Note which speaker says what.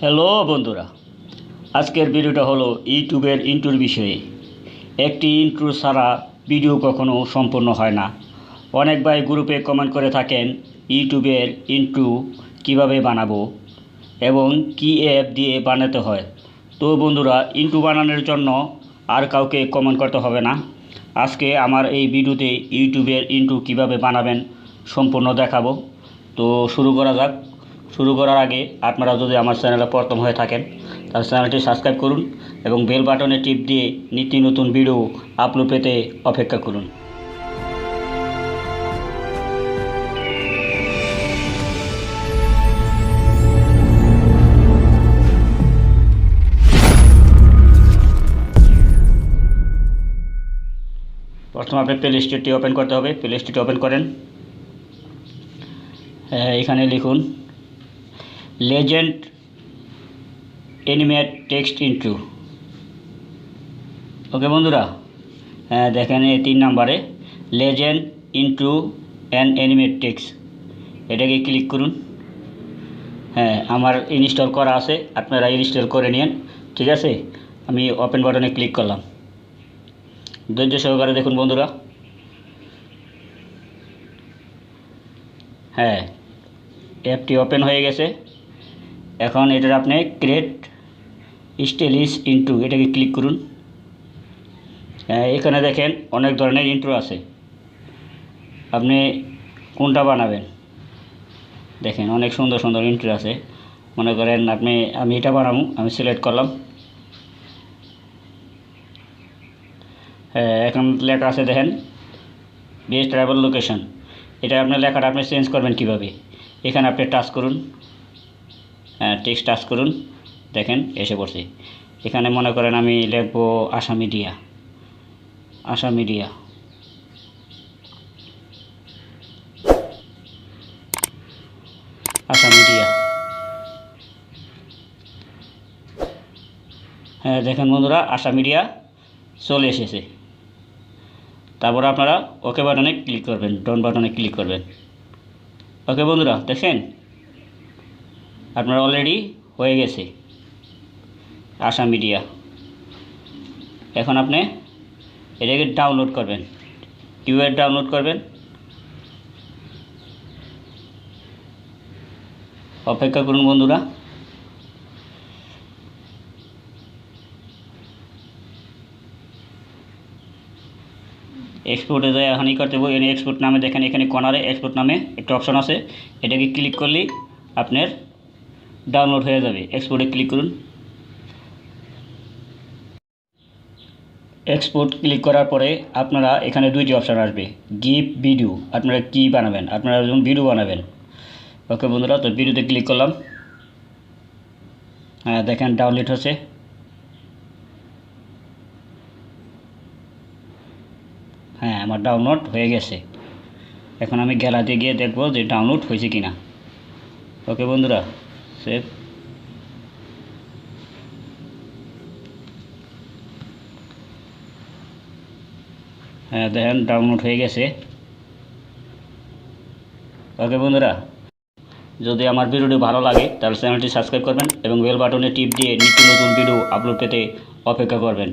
Speaker 1: Hello বন্ধুরা, আজকের ভিডিওটা হলো ইউটিউবের ইন্ট্রোর বিষয়ে। একটি ইন্ট্রো ছাড়া ভিডিও কখনো সম্পূর্ণ হয় না। অনেক ভাই গ্রুপে কমেন্ট করে থাকেন ইউটিউবের ইন্ট্রো কিভাবে বানাবো এবং কি অ্যাপ দিয়ে বানাতে হয়। তো বন্ধুরা, ইন্ট্রো বানানোর জন্য আর কাউকে কমেন্ট করতে হবে না। আজকে আমার এই ভিডিওতে ইউটিউবের ইন্ট্রো কিভাবে বানাবেন সম্পূর্ণ দেখাবো। তো শুরু করা যাক। শুরু করার আগে আপনারা যদি আমার চ্যানেলে প্রথম হয়ে থাকেন তাহলে চ্যানেলটি সাবস্ক্রাইব করুন এবং বেল বাটনে টিপ দিয়ে নিত্য নতুন ভিডিও আপলোড পেতে অপেক্ষা করুন। প্রথমে আপনি প্লে স্টোরটি ওপেন করতে হবে। প্লে স্টোরটি ওপেন করেন। এখানে লিখুন লেজেন্ড অ্যানিমেট টেক্সট ইন্ট্রো। ওকে বন্ধুরা, দেখেন এই 3 নম্বরে legend intro and animate text, এটাকে ক্লিক করুন। আমার ইনস্টল করা আছে, আপনারা ইনস্টল করে নিন। ঠিক আছে, আমি ওপেন বাটনে ক্লিক করলাম। ধৈর্য সহকারে দেখুন বন্ধুরা। অ্যাপটি ওপেন হয়ে গেছে। এখন এটার আপনি ক্রিয়েট স্টাইলিশ ইন্ট্রো, এটাকে ক্লিক করুন। এখানে দেখেন অনেক ধরনের ইন্ট্রো আছে, আপনি কোনটা বানাবেন। দেখেন অনেক সুন্দর সুন্দর ইন্ট্রো আছে। মনে করেন আমি এটা বানাবো, আমি সিলেক্ট করলাম। এখন লেখা আছে দেখেন বেস্ট ট্রাভেল লোকেশন। এটা আপনার লেখাটা আপনি চেঞ্জ করবেন কিভাবে। এখানে আপনি টাচ করুন, টেক্সট টাচ করুন, দেখেন এসে পড়ছে। এখানে মনে করেন আমি লিখব আশা মিডিয়া। আশা মিডিয়া, আশা মিডিয়া। দেখেন বন্ধুরা, আশা মিডিয়া চলে এসেছে। তারপর আপনারা ওকে বাটনে ক্লিক করবেন, ডাউন বাটনে ক্লিক করবেন। ওকে বন্ধুরা, দেখেন আপনারা অলরেডি হয়ে গেছে আশা মিডিয়া। এখন আপনি এটাকে ডাউনলোড করবেন। কিভাবে ডাউনলোড করবেন, অপেক্ষা করুন বন্ধুরা। এক্সপোর্টে যায় এখন করতে হবে। এখানে এক্সপোর্ট নামে দেখেন, এখানে কর্নারে এক্সপোর্ট নামে একটা অপশন আছে, এটাকে ক্লিক করলেই আপনার ডাউনলোড হয়ে যাবে। এক্সপোর্টে ক্লিক করুন। এক্সপোর্ট ক্লিক করার পরে আপনারা এখানে 2টি অপশান আসবে, গিভ ভিডিও। আপনারা কি বানাবেন, আপনারা যখন ভিডিও বানাবেন। ওকে বন্ধুরা, তো ভিডিওতে ক্লিক করলাম। দেখেন ডাউনলোড হচ্ছে। আমার ডাউনলোড হয়ে গেছে। এখন আমি গ্যালারিতে গিয়ে দেখব যে ডাউনলোড হয়েছে কিনা। ওকে বন্ধুরা, সেভ। দেখেন ডাউনলোড হয়ে গেছে। ওকে বন্ধুরা, যদি আমার ভিডিওটি ভালো লাগে তাহলে চ্যানেলটি সাবস্ক্রাইব করবেন এবং বেল বাটনে টিপ দিয়ে নিত্য নতুন ভিডিও আপলোড পেতে অপেক্ষা করবেন।